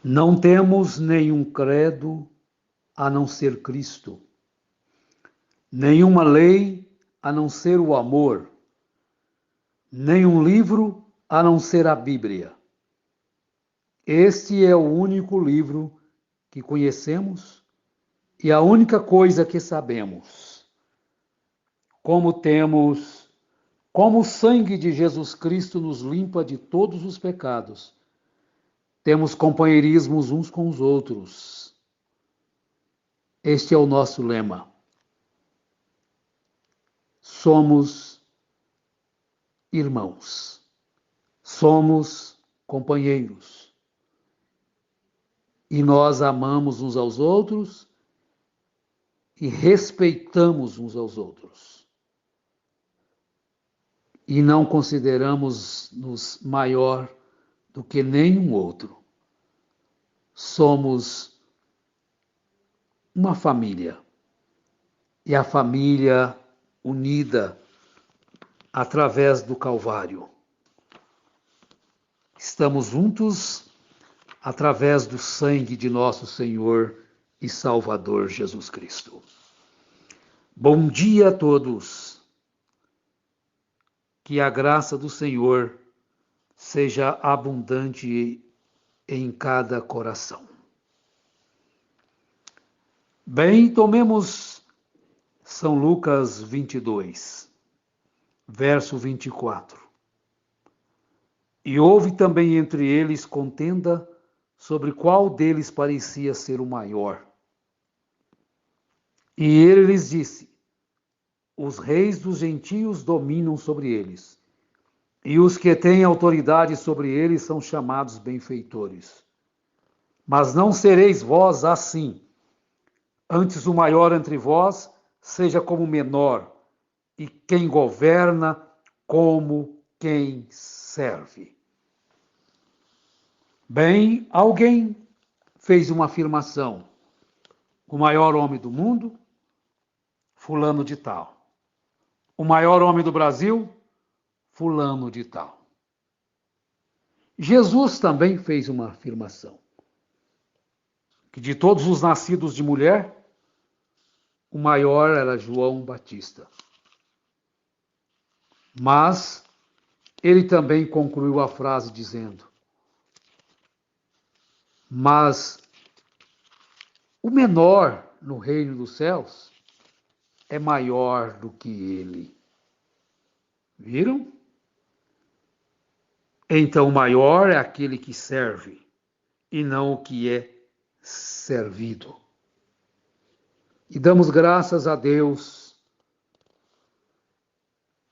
Não temos nenhum credo a não ser Cristo, nenhuma lei a não ser o amor, nenhum livro a não ser a Bíblia. Este é o único livro que conhecemos e a única coisa que sabemos. Como o sangue de Jesus Cristo nos limpa de todos os pecados, temos companheirismos uns com os outros. Este é o nosso lema. Somos irmãos. Somos companheiros. E nós amamos uns aos outros e respeitamos uns aos outros. E não consideramos-nos maior do que nenhum outro. Somos uma família. E a família unida através do Calvário. Estamos juntos através do sangue de nosso Senhor e Salvador Jesus Cristo. Bom dia a todos. Que a graça do Senhor seja abundante em cada coração. Bem, tomemos São Lucas 22, verso 24. E houve também entre eles contenda sobre qual deles parecia ser o maior. E ele lhes disse: os reis dos gentios dominam sobre eles, e os que têm autoridade sobre eles são chamados benfeitores. Mas não sereis vós assim. Antes o maior entre vós seja como o menor, e quem governa como quem serve. Bem, alguém fez uma afirmação. O maior homem do mundo, fulano de tal. O maior homem do Brasil, fulano de tal. Jesus também fez uma afirmação. Que de todos os nascidos de mulher, o maior era João Batista. Mas ele também concluiu a frase dizendo: mas o menor no reino dos céus é maior do que ele. Viram? Então o maior é aquele que serve e não o que é servido. E damos graças a Deus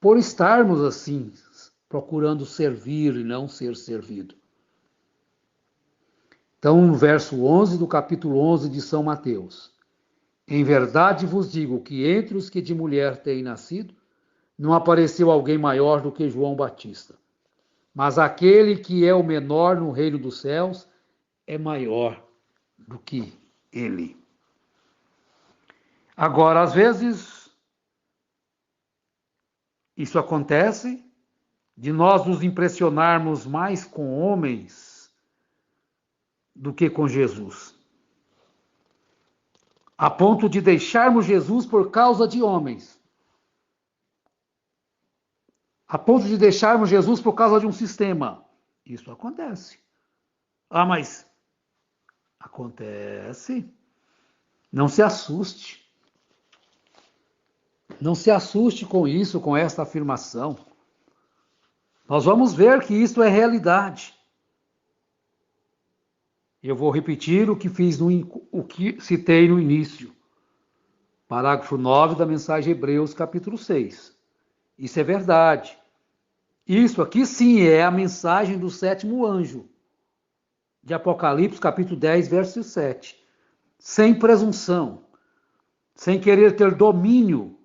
por estarmos assim, procurando servir e não ser servido. Então, no verso 11 do capítulo 11 de São Mateus: em verdade vos digo que entre os que de mulher têm nascido, não apareceu alguém maior do que João Batista. Mas aquele que é o menor no reino dos céus é maior do que ele. Agora, às vezes, isso acontece de nós nos impressionarmos mais com homens do que com Jesus. A ponto de deixarmos Jesus por causa de homens. A ponto de deixarmos Jesus por causa de um sistema. Isso acontece. Ah, mas acontece. Não se assuste. Não se assuste com isso, com esta afirmação. Nós vamos ver que isso é realidade. Eu vou repetir o que citei no início. Parágrafo 9 da mensagem Hebreus, capítulo 6. Isso é verdade. Isso aqui sim é a mensagem do sétimo anjo, de Apocalipse, capítulo 10, verso 7. Sem presunção, sem querer ter domínio,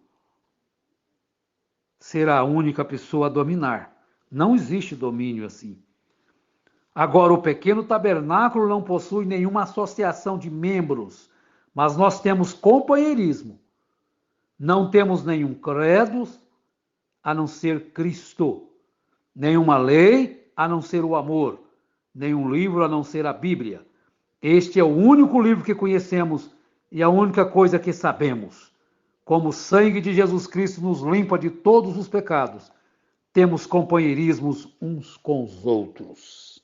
ser a única pessoa a dominar. Não existe domínio assim. Agora, o pequeno tabernáculo não possui nenhuma associação de membros, mas nós temos companheirismo. Não temos nenhum credo a não ser Cristo, nenhuma lei a não ser o amor, nenhum livro a não ser a Bíblia. Este é o único livro que conhecemos e a única coisa que sabemos. Como o sangue de Jesus Cristo nos limpa de todos os pecados, temos companheirismos uns com os outros.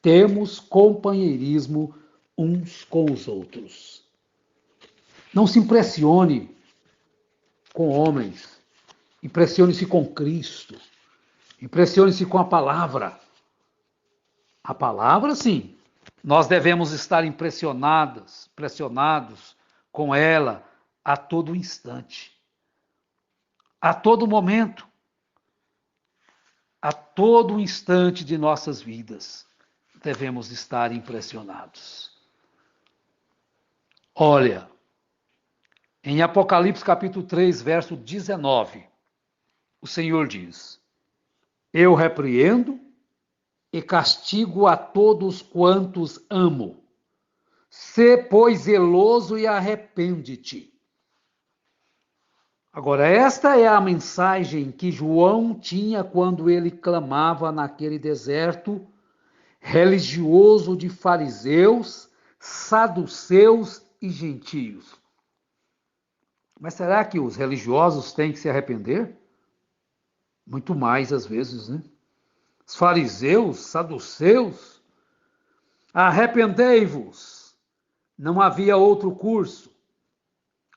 Temos companheirismo uns com os outros. Não se impressione com homens. Impressione-se com Cristo. Impressione-se com a palavra. A palavra, sim. Nós devemos estar pressionados com ela a todo instante. A todo momento. A todo instante de nossas vidas. Devemos estar impressionados. Olha, em Apocalipse capítulo 3, verso 19, o Senhor diz: Eu repreendo e castigo a todos quantos amo. Sê, pois, zeloso e arrepende-te. Agora, esta é a mensagem que João tinha quando ele clamava naquele deserto religioso de fariseus, saduceus e gentios. Mas será que os religiosos têm que se arrepender? Muito mais às vezes, né? Os fariseus, saduceus, arrependei-vos. Não havia outro curso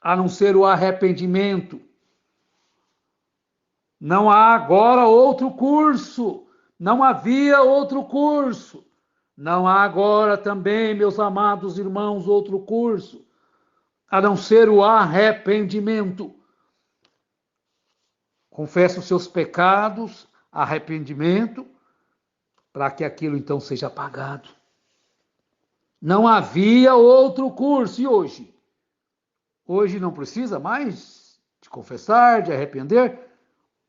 a não ser o arrependimento. Não há agora outro curso. Não havia outro curso. Não há agora também, meus amados irmãos, outro curso a não ser o arrependimento. Confessa os seus pecados, arrependimento, para que aquilo então seja apagado. Não havia outro curso. E hoje? Hoje não precisa mais de confessar, de arrepender?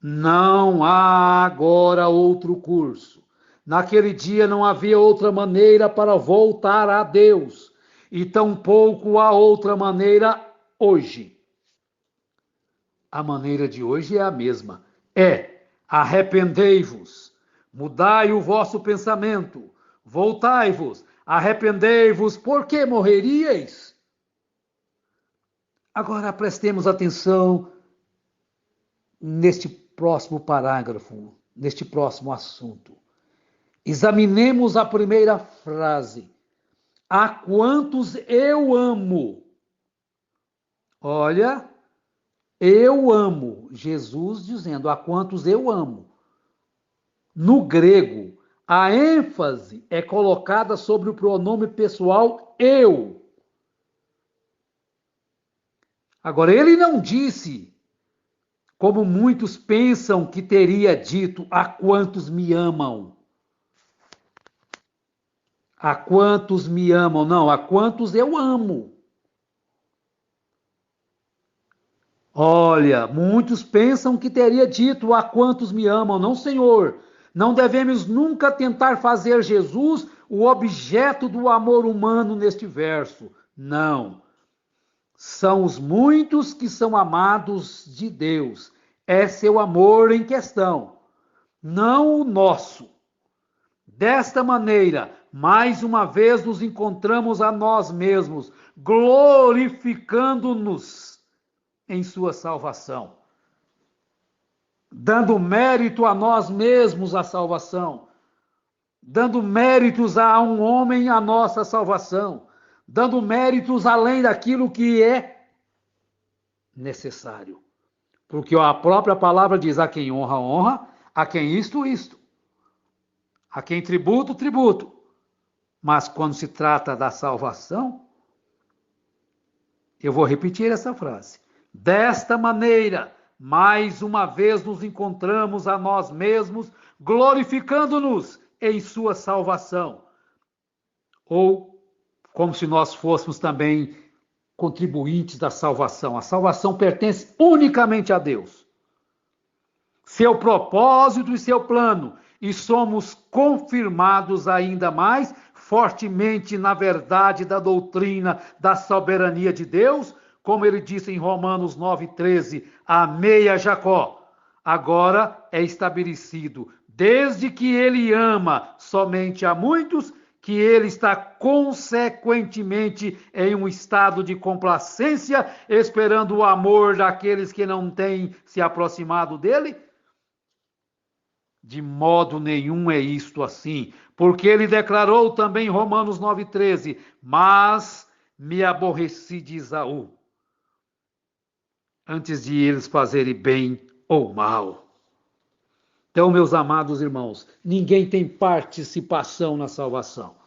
Não há agora outro curso. Naquele dia não havia outra maneira para voltar a Deus. E tampouco há outra maneira hoje. A maneira de hoje é a mesma. Arrependei-vos, mudai o vosso pensamento, voltai-vos, arrependei-vos, porque morreríeis. Agora prestemos atenção neste próximo parágrafo, neste próximo assunto. Examinemos a primeira frase. A quantos eu amo. Olha, eu amo. Jesus dizendo, a quantos eu amo. No grego, a ênfase é colocada sobre o pronome pessoal eu. Agora, ele não disse, como muitos pensam que teria dito, a quantos me amam. A quantos me amam? Não, a quantos eu amo. Olha, muitos pensam que teria dito a quantos me amam. Não, Senhor. Não devemos nunca tentar fazer Jesus o objeto do amor humano neste verso. Não. São os muitos que são amados de Deus. É seu amor em questão, não o nosso. Desta maneira, mais uma vez nos encontramos a nós mesmos, glorificando-nos em sua salvação. Dando mérito a nós mesmos a salvação. Dando méritos a um homem a nossa salvação. Dando méritos além daquilo que é necessário. Porque a própria palavra diz, a quem honra, honra, a quem isto. A quem tributo, tributo. Mas quando se trata da salvação, eu vou repetir essa frase. Desta maneira, mais uma vez nos encontramos a nós mesmos, glorificando-nos em sua salvação. Ou como se nós fôssemos também contribuintes da salvação. A salvação pertence unicamente a Deus. Seu propósito e seu plano. E somos confirmados ainda mais fortemente na verdade da doutrina da soberania de Deus, como ele disse em Romanos 9,13, amei a Jacó. Agora é estabelecido, desde que ele ama somente a muitos, que que ele está consequentemente em um estado de complacência, esperando o amor daqueles que não têm se aproximado dele? De modo nenhum é isto assim, porque ele declarou também em Romanos 9,13: mas me aborreci de Esaú, antes de eles fazerem bem ou mal. Então, meus amados irmãos, ninguém tem participação na salvação.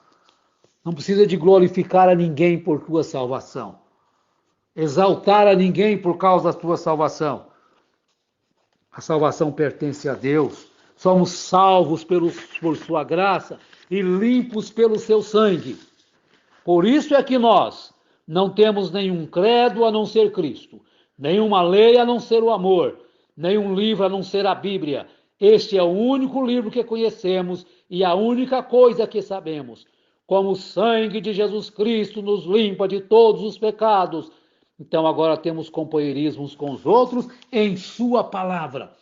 Não precisa de glorificar a ninguém por tua salvação, exaltar a ninguém por causa da tua salvação. A salvação pertence a Deus. Somos salvos por sua graça e limpos pelo seu sangue. Por isso é que nós não temos nenhum credo a não ser Cristo, nenhuma lei a não ser o amor, nenhum livro a não ser a Bíblia. Este é o único livro que conhecemos e a única coisa que sabemos. Como o sangue de Jesus Cristo nos limpa de todos os pecados, então agora temos companheirismo uns com os outros em sua palavra.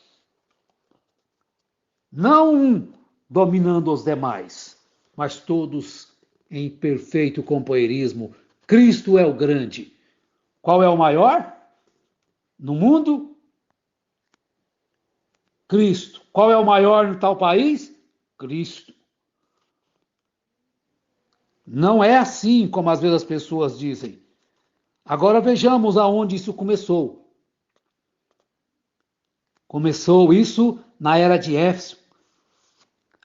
Não um dominando os demais, mas todos em perfeito companheirismo. Cristo é o grande. Qual é o maior no mundo? Cristo. Qual é o maior no tal país? Cristo. Não é assim como às vezes as pessoas dizem. Agora vejamos aonde isso começou. Começou isso na era de Éfeso.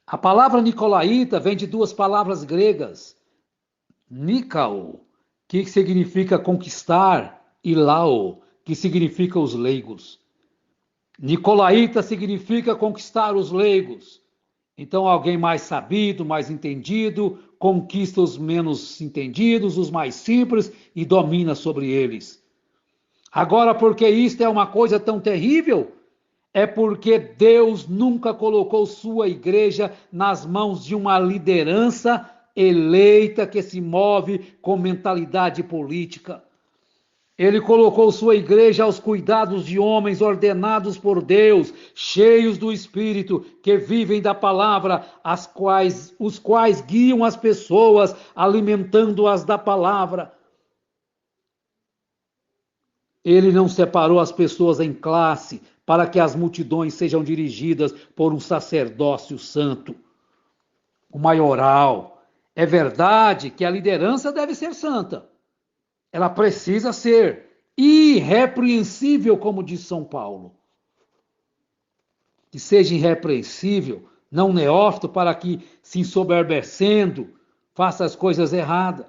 A palavra nicolaíta vem de duas palavras gregas. Nikao, que significa conquistar, e lao, que significa os leigos. Nicolaíta significa conquistar os leigos. Então alguém mais sabido, mais entendido, conquista os menos entendidos, os mais simples, e domina sobre eles. Agora, porque isto é uma coisa tão terrível, é porque Deus nunca colocou sua igreja nas mãos de uma liderança eleita que se move com mentalidade política. Ele colocou sua igreja aos cuidados de homens ordenados por Deus, cheios do Espírito, que vivem da palavra, os quais guiam as pessoas, alimentando-as da palavra. Ele não separou as pessoas em classe para que as multidões sejam dirigidas por um sacerdócio santo, o maioral. É verdade que a liderança deve ser santa. Ela precisa ser irrepreensível, como diz São Paulo. Que seja irrepreensível, não neófito, para que, se ensoberbecendo, faça as coisas erradas.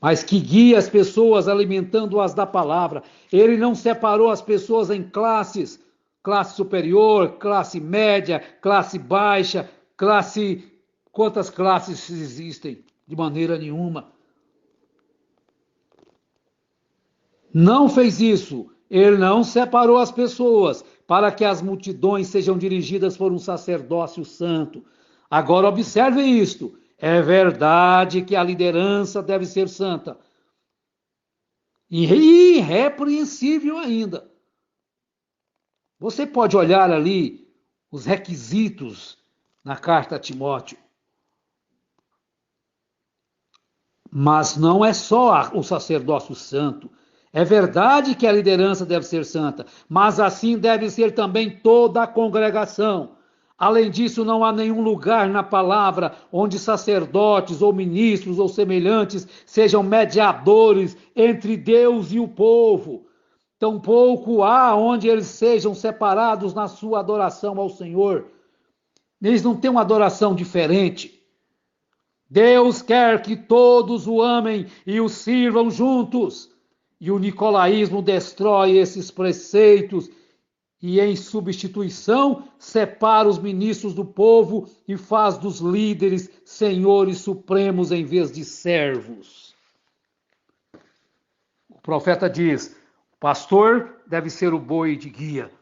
Mas que guia as pessoas alimentando-as da palavra. Ele não separou as pessoas em classes, classe superior, classe média, classe baixa, classe... Quantas classes existem? De maneira nenhuma. Não fez isso. Ele não separou as pessoas para que as multidões sejam dirigidas por um sacerdócio santo. Agora observe isto. É verdade que a liderança deve ser santa. E irrepreensível ainda. Você pode olhar ali os requisitos na carta a Timóteo. Mas não é só o sacerdócio santo. É verdade que a liderança deve ser santa, mas assim deve ser também toda a congregação. Além disso, não há nenhum lugar na palavra onde sacerdotes ou ministros ou semelhantes sejam mediadores entre Deus e o povo. Tampouco há onde eles sejam separados na sua adoração ao Senhor. Eles não têm uma adoração diferente. Deus quer que todos o amem e o sirvam juntos. E o nicolaísmo destrói esses preceitos e, em substituição, separa os ministros do povo e faz dos líderes senhores supremos em vez de servos. O profeta diz: o pastor deve ser o boi de guia,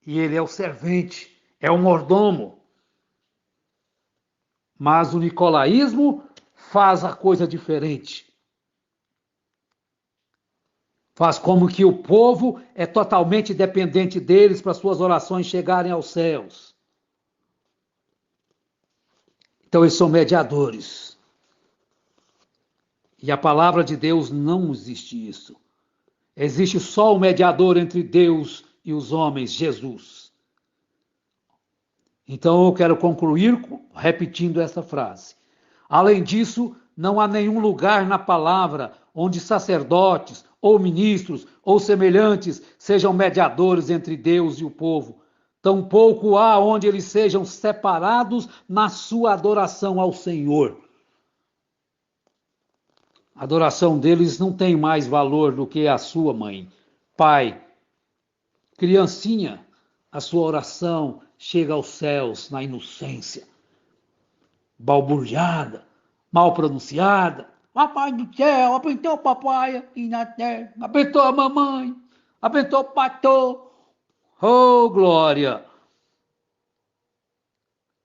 e ele é o servente, é o mordomo. Mas o nicolaísmo faz a coisa diferente. Faz como que o povo é totalmente dependente deles para suas orações chegarem aos céus. Então eles são mediadores. E a palavra de Deus não existe isso. Existe só o mediador entre Deus e os homens, Jesus. Então eu quero concluir repetindo essa frase. Além disso, não há nenhum lugar na palavra onde sacerdotes, ou ministros, ou semelhantes sejam mediadores entre Deus e o povo. Tampouco há onde eles sejam separados na sua adoração ao Senhor. A adoração deles não tem mais valor do que a sua mãe, pai. Criancinha, a sua oração chega aos céus na inocência, balbuciada, mal pronunciada. Papai do céu, abençoa o papai e na terra, abençoa a mamãe, abençoa o patrão. Oh, glória!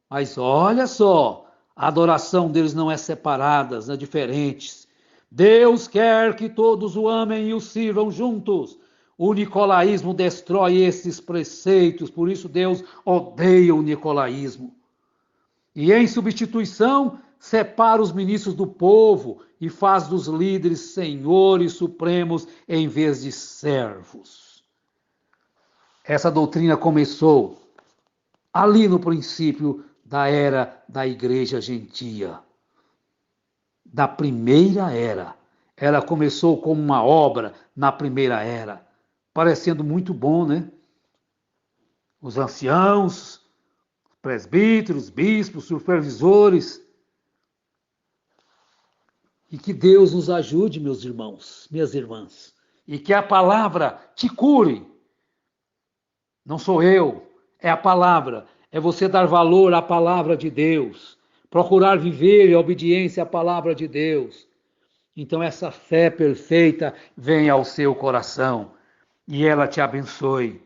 Mas olha só, a adoração deles não é separada, não é diferente. Deus quer que todos o amem e o sirvam juntos. O nicolaísmo destrói esses preceitos, por isso Deus odeia o nicolaísmo. E em substituição, separa os ministros do povo e faz dos líderes senhores supremos em vez de servos. Essa doutrina começou ali no princípio da era da igreja gentia, da primeira era. Ela começou como uma obra na primeira era, parecendo muito bom, né? Os anciãos, presbíteros, bispos, supervisores. E que Deus nos ajude, meus irmãos, minhas irmãs, e que a palavra te cure. Não sou eu, é a palavra. É você dar valor à palavra de Deus, procurar viver em obediência à palavra de Deus. Então essa fé perfeita venha ao seu coração e ela te abençoe.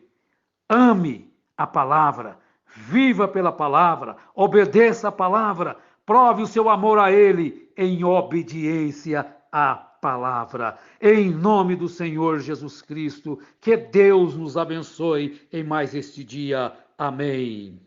Ame a palavra, viva pela palavra, obedeça a palavra, prove o seu amor a Ele em obediência à palavra. Em nome do Senhor Jesus Cristo, que Deus nos abençoe em mais este dia. Amém.